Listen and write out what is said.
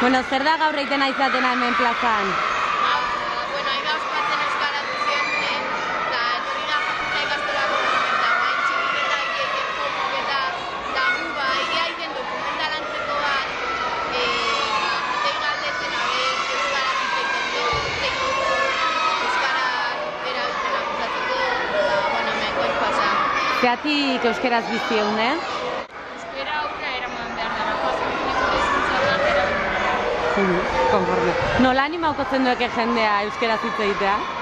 Bueno, zer da gaur eitena izatena hemen plazan? Bueno, aiga ospatzen euskara duzione, eta etorri da jakuntza ikastolako eta guain txikiketa egiten jokoketa, eta gu ba, egia egiten dokumentalantzeko bat, jatei galdetzen abez euskara ziteiten do, euskara erabiltzen akusatzeko, eta, bueno, mengoen pasa. Zeatik euskeraz bizi eune? Euskara aurra eraman behar dara, pasamuneko hezkuntza da, erabiltzen. Konforme. Nola animaukotzen dueke jendea euskeraz hitz egitea?